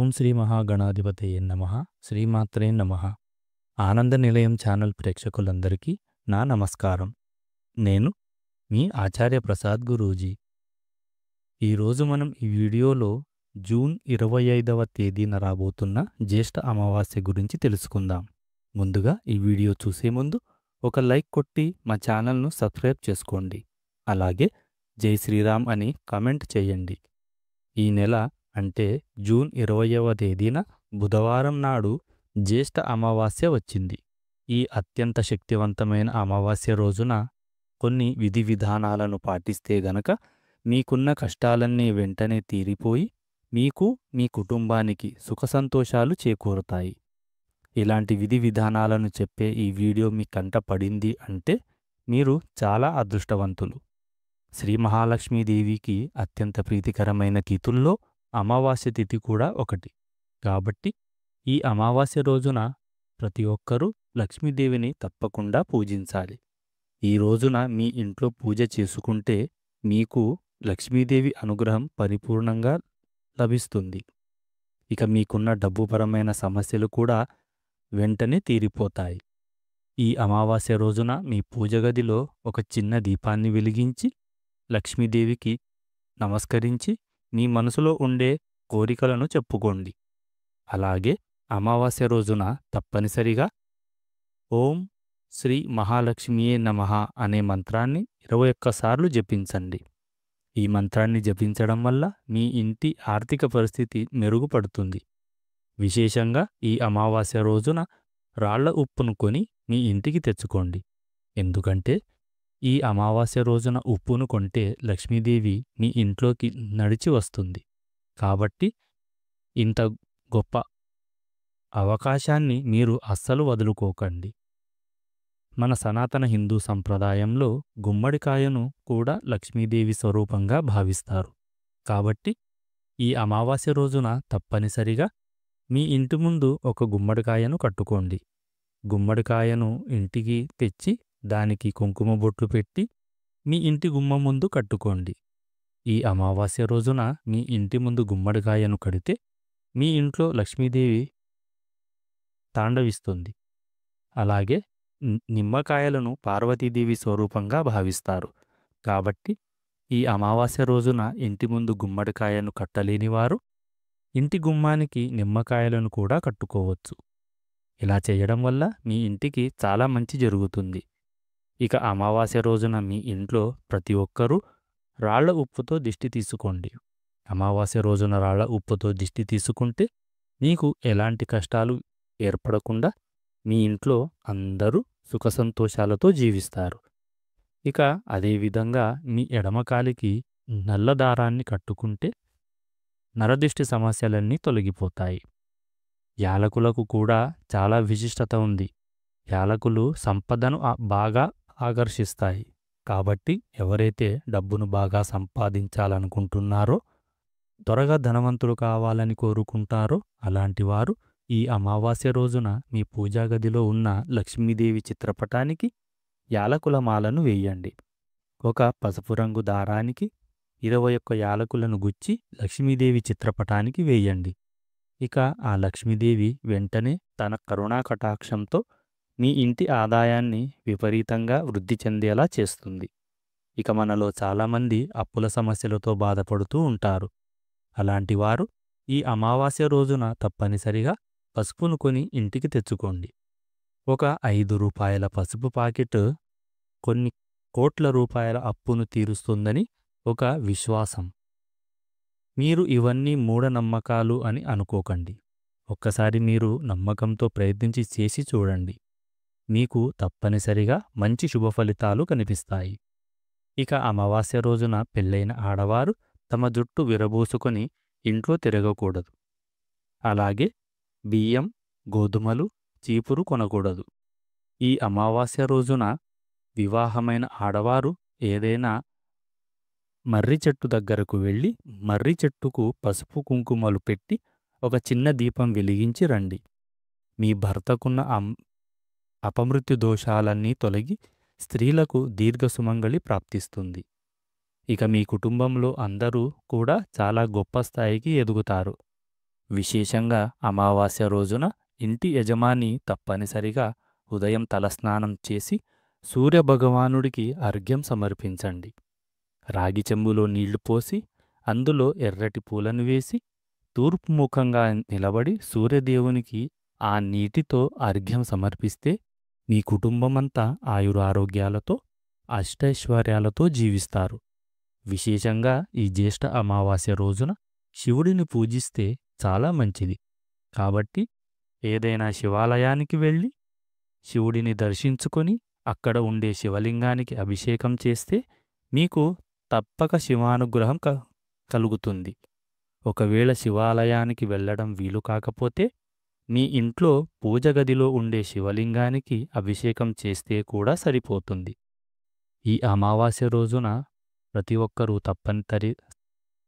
ఓం శ్రీ మహాగణాధిపతయే నమః. శ్రీమాత్రే నమః. ఆనంద నిలయం ఛానల్ ప్రేక్షకులందరికీ నా నమస్కారం. నేను మీ ఆచార్య ప్రసాద్ గురూజీ. ఈరోజు మనం ఈ వీడియోలో జూన్ 25వ తేదీన రాబోతున్న జ్యేష్ఠ అమావాస్య గురించి తెలుసుకుందాం. ముందుగా ఈ వీడియో చూసే ముందు ఒక లైక్ కొట్టి మా ఛానల్ను సబ్స్క్రైబ్ చేసుకోండి. అలాగే జై శ్రీరామ్ అని కామెంట్ చేయండి. ఈ నెల అంటే జూన్ 20వ తేదీన బుధవారం నాడు జ్యేష్ఠ అమావాస్య వచ్చింది. ఈ అత్యంత శక్తివంతమైన అమావాస్య రోజున కొన్ని విధి విధానాలను పాటిస్తే గనక మీకున్న కష్టాలన్నీ వెంటనే తీరిపోయి మీకు మీ కుటుంబానికి సుఖ సంతోషాలు చేకూరుతాయి. ఇలాంటి విధి విధానాలను చెప్పే ఈ వీడియో మీ కంట పడింది అంటే మీరు చాలా అదృష్టవంతులు. శ్రీ మహాలక్ష్మీదేవికి అత్యంత ప్రీతికరమైన తిథుల్లో అమావాస్య తిథి కూడా ఒకటి. కాబట్టి ఈ అమావాస్య రోజున ప్రతి ఒక్కరూ లక్ష్మీదేవిని తప్పకుండా పూజించాలి. ఈ రోజున మీ ఇంట్లో పూజ చేసుకుంటే మీకు లక్ష్మీదేవి అనుగ్రహం పరిపూర్ణంగా లభిస్తుంది. ఇక మీకున్న డబ్బుపరమైన సమస్యలు కూడా వెంటనే తీరిపోతాయి. ఈ అమావాస్య రోజున మీ పూజ గదిలో ఒక చిన్న దీపాన్ని వెలిగించి లక్ష్మీదేవికి నమస్కరించి మీ మనసులో ఉండే కోరికలను చెప్పుకోండి. అలాగే అమావాస్య రోజున తప్పనిసరిగా ఓం శ్రీ మహాలక్ష్మియే నమః అనే మంత్రాన్ని 21 సార్లు జపించండి. ఈ మంత్రాన్ని జపించడం వల్ల మీ ఇంటి ఆర్థిక పరిస్థితి మెరుగుపడుతుంది. విశేషంగా ఈ అమావాస్య రోజున రాళ్ల ఉప్పును కొని మీ ఇంటికి తెచ్చుకోండి. ఎందుకంటే ఈ అమావాస్య రోజున ఉప్పును కొంటే లక్ష్మీదేవి మీ ఇంట్లోకి నడిచి వస్తుంది. కాబట్టి ఇంత గొప్ప అవకాశాన్ని మీరు అస్సలు వదులుకోకండి. మన సనాతన హిందూ సంప్రదాయంలో గుమ్మడికాయను కూడా లక్ష్మీదేవి స్వరూపంగా భావిస్తారు. కాబట్టి ఈ అమావాస్య రోజున తప్పనిసరిగా మీ ఇంటి ముందు ఒక గుమ్మడికాయను కట్టుకోండి. గుమ్మడికాయను ఇంటికి తెచ్చి దానికి కుంకుమ బొట్లు పెట్టి మీ ఇంటి గుమ్మం ముందు కట్టుకోండి. ఈ అమావాస్య రోజున మీ ఇంటి ముందు గుమ్మడికాయను కడితే మీ ఇంట్లో లక్ష్మీదేవి తాండవిస్తుంది. అలాగే నిమ్మకాయలను పార్వతీదేవి స్వరూపంగా భావిస్తారు. కాబట్టి ఈ అమావాస్య రోజున ఇంటి ముందు గుమ్మడికాయను కట్టలేని వారు ఇంటి గుమ్మానికి నిమ్మకాయలను కూడా కట్టుకోవచ్చు. ఇలా చేయడం వల్ల మీ ఇంటికి చాలా మంచి జరుగుతుంది. ఇక అమావాస్య రోజున మీ ఇంట్లో ప్రతి ఒక్కరూ రాళ్ల ఉప్పుతో దిష్టి తీసుకోండి. అమావాస్య రోజున రాళ్ల ఉప్పుతో దిష్టి తీసుకుంటే మీకు ఎలాంటి కష్టాలు ఏర్పడకుండా మీ ఇంట్లో అందరూ సుఖ సంతోషాలతో జీవిస్తారు. ఇక అదేవిధంగా మీ ఎడమకాలికి నల్ల దారాన్ని కట్టుకుంటే నరదిష్టి సమస్యలన్నీ తొలగిపోతాయి. యాలకులకు కూడా చాలా విశిష్టత ఉంది. యాలకులు సంపదను బాగా ఆకర్షిస్తాయి. కాబట్టి ఎవరైతే డబ్బును బాగా సంపాదించాలనుకుంటున్నారో, త్వరగా ధనవంతులు కావాలని కోరుకుంటారో అలాంటి వారు ఈ అమావాస్య రోజున మీ పూజా గదిలో ఉన్న లక్ష్మీదేవి చిత్రపటానికి యాలకుల మాలను వేయండి. ఒక పసుపు రంగు దారానికి 21 యాలకులను గుచ్చి లక్ష్మీదేవి చిత్రపటానికి వేయండి. ఇక ఆ లక్ష్మీదేవి వెంటనే తన కరుణా కటాక్షంతో మీ ఇంటి ఆదాయాన్ని విపరీతంగా వృద్ధి చెందేలా చేస్తుంది. ఇక మనలో చాలామంది అప్పుల సమస్యలతో బాధపడుతూ ఉంటారు. అలాంటి వారు ఈ అమావాస్య రోజున తప్పనిసరిగా పసుపును కొని ఇంటికి తెచ్చుకోండి. ఒక 5 రూపాయల పసుపు పాకెట్ కొన్ని కోట్ల రూపాయల అప్పును తీరుస్తుందని ఒక విశ్వాసం. మీరు ఇవన్నీ మూఢనమ్మకాలు అని అనుకోకండి. ఒక్కసారి మీరు నమ్మకంతో ప్రయత్నించి చేసి చూడండి. మీకు తప్పనిసరిగా మంచి శుభ ఫలితాలు కనిపిస్తాయి. ఇక అమావాస్య రోజున పెళ్ళైన ఆడవారు తమ జుట్టు విరబోసుకొని ఇంట్లో తిరగకూడదు. అలాగే బియ్యం, గోధుమలు, చీపురు కొనకూడదు. ఈ అమావాస్య రోజున వివాహమైన ఆడవారు ఏదైనా మర్రి చెట్టు దగ్గరకు వెళ్ళి మర్రి చెట్టుకు పసుపు కుంకుమలు పెట్టి ఒక చిన్న దీపం వెలిగించి రండి. మీ భర్తకున్న అపమృత్యు దోషాలన్నీ తొలగి స్త్రీలకు దీర్ఘసుమంగళి ప్రాప్తిస్తుంది. ఇక మీ కుటుంబంలో అందరూ కూడా చాలా గొప్ప స్థాయికి ఎదుగుతారు. విశేషంగా అమావాస్య రోజున ఇంటి యజమాని తప్పనిసరిగా ఉదయం తలస్నానం చేసి సూర్యభగవానుడికి అర్ఘ్యం సమర్పించండి. రాగి చెంబులో నీళ్లు పోసి అందులో ఎర్రటి పూలను వేసి తూర్పు ముఖంగా నిలబడి సూర్యదేవునికి ఆ నీటితో అర్ఘ్యం సమర్పిస్తే మీ కుటుంబమంతా ఆయురారోగ్యాలతో అష్టైశ్వర్యాలతో జీవిస్తారు. విశేషంగా ఈ జ్యేష్ఠ అమావాస్య రోజున శివుడిని పూజిస్తే చాలా మంచిది. కాబట్టి ఏదైనా శివాలయానికి వెళ్ళి శివుడిని దర్శించుకొని అక్కడ ఉండే శివలింగానికి అభిషేకం చేస్తే మీకు తప్పక శివానుగ్రహం కలుగుతుంది. ఒకవేళ శివాలయానికి వెళ్ళడం వీలు కాకపోతే మీ ఇంట్లో పూజగదిలో ఉండే శివలింగానికి అభిషేకం చేస్తే కూడా సరిపోతుంది. ఈ అమావాస్య రోజున ప్రతి ఒక్కరూ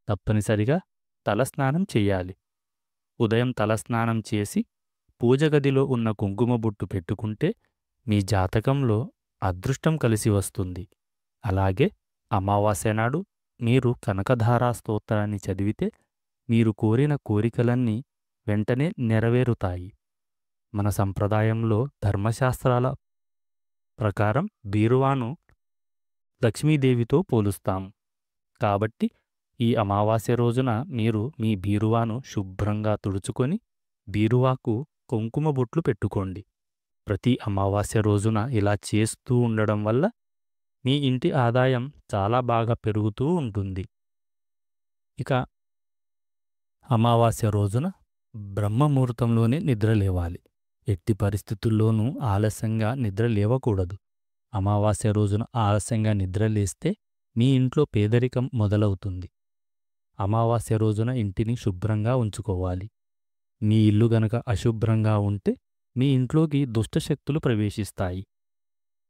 తప్పనిసరిగా తలస్నానం చెయ్యాలి. ఉదయం తలస్నానం చేసి పూజగదిలో ఉన్న కుంకుమ బొట్టు పెట్టుకుంటే మీ జాతకంలో అదృష్టం కలిసి వస్తుంది. అలాగే అమావాస్య నాడు మీరు కనకధారా స్తోత్రాన్ని చదివితే మీరు కోరిన కోరికలన్నీ వెంటనే నెరవేరుతాయి. మన సంప్రదాయంలో ధర్మశాస్త్రాల ప్రకారం బీరువాను లక్ష్మీదేవితో పోలుస్తాం. కాబట్టి ఈ అమావాస్య రోజున మీరు మీ బీరువాను శుభ్రంగా తుడుచుకొని బీరువాకు కుంకుమ బొట్లు పెట్టుకోండి. ప్రతి అమావాస్య రోజున ఇలా చేస్తూ ఉండడం వల్ల మీ ఇంటి ఆదాయం చాలా బాగా పెరుగుతూ ఉంటుంది. ఇక అమావాస్య రోజున బ్రహ్మముహూర్తంలోనే నిద్ర లేవాలి. ఎట్టి పరిస్థితుల్లోనూ ఆలస్యంగా నిద్ర లేవకూడదు. అమావాస్య రోజున ఆలస్యంగా నిద్ర లేస్తే మీ ఇంట్లో పేదరికం మొదలవుతుంది. అమావాస్య రోజున ఇంటిని శుభ్రంగా ఉంచుకోవాలి. మీ ఇల్లు గనక అశుభ్రంగా ఉంటే మీ ఇంట్లోకి దుష్టశక్తులు ప్రవేశిస్తాయి.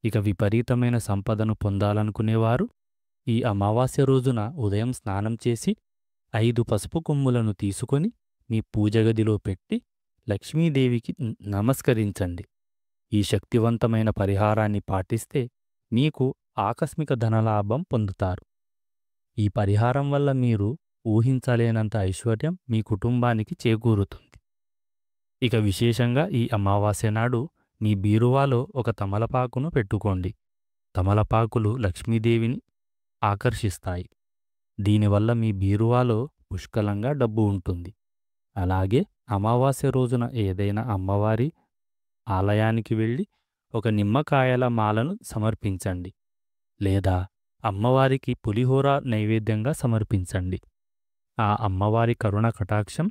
ఇక విపరీతమైన సంపదను పొందాలనుకునేవారు ఈ అమావాస్య రోజున ఉదయం స్నానం చేసి 5 పసుపు కొమ్ములను తీసుకొని మీ పూజగదిలో పెట్టి లక్ష్మీదేవికి నమస్కరించండి. ఈ శక్తివంతమైన పరిహారాన్ని పాటిస్తే మీకు ఆకస్మిక ధనలాభం పొందుతారు. ఈ పరిహారం వల్ల మీరు ఊహించలేనంత ఐశ్వర్యం మీ కుటుంబానికి చేకూరుతుంది. ఇక విశేషంగా ఈ అమావాస్య నాడు మీ బీరువాలో ఒక తమలపాకును పెట్టుకోండి. తమలపాకులు లక్ష్మీదేవిని ఆకర్షిస్తాయి. దీనివల్ల మీ బీరువాలో పుష్కలంగా డబ్బు ఉంటుంది. అలాగే అమావాస్య రోజున ఏదైనా అమ్మవారి ఆలయానికి వెళ్ళి ఒక నిమ్మకాయల మాలను సమర్పించండి. లేదా అమ్మవారికి పులిహోర నైవేద్యంగా సమర్పించండి. ఆ అమ్మవారి కరుణ కటాక్షం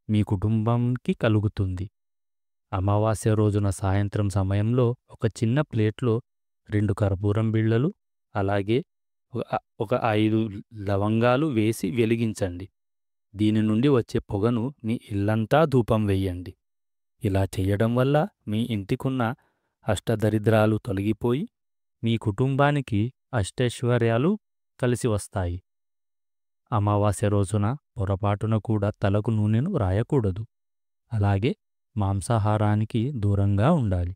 మీ కుటుంబంకి కలుగుతుంది. అమావాస్య రోజున సాయంత్రం సమయంలో ఒక చిన్న ప్లేట్లో 2 కర్పూరం బిళ్ళలు అలాగే ఒక 5 లవంగాలు వేసి వెలిగించండి. దీని నుండి వచ్చే పొగను మీ ఇల్లంతా ధూపం వెయ్యండి. ఇలా చెయ్యడం వల్ల మీ ఇంటికున్న అష్టదరిద్రాలు తొలగిపోయి మీ కుటుంబానికి అష్టైశ్వర్యాలు కలిసి వస్తాయి. అమావాస్య రోజున పొరపాటున కూడా తలకు నూనెను రాయకూడదు. అలాగే మాంసాహారానికి దూరంగా ఉండాలి.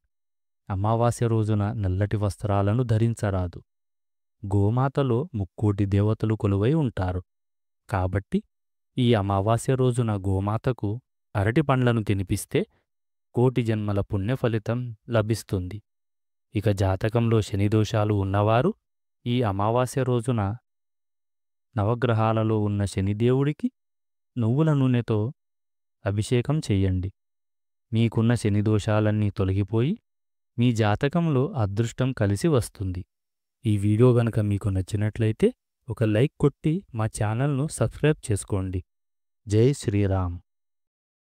అమావాస్య రోజున నల్లటి వస్త్రాలను ధరించరాదు. గోమాతలో 3 దేవతలు కొలువై ఉంటారు. కాబట్టి ఈ అమావాస్య రోజున గోమాతకు అరటి పండ్లను తినిపిస్తే 1,000,000 జన్మల పుణ్యఫలితం లభిస్తుంది. ఇక జాతకంలో శనిదోషాలు ఉన్నవారు ఈ అమావాస్య రోజున నవగ్రహాలలో ఉన్న శనిదేవుడికి నువ్వుల నూనెతో అభిషేకం చెయ్యండి. మీకున్న శనిదోషాలన్నీ తొలగిపోయి మీ జాతకంలో అదృష్టం కలిసి వస్తుంది. ఈ వీడియో గనక మీకు నచ్చినట్లయితే ఒక లైక్ కొట్టి మా ఛానల్ను సబ్స్క్రైబ్ చేసుకోండి. జై శ్రీరామ్.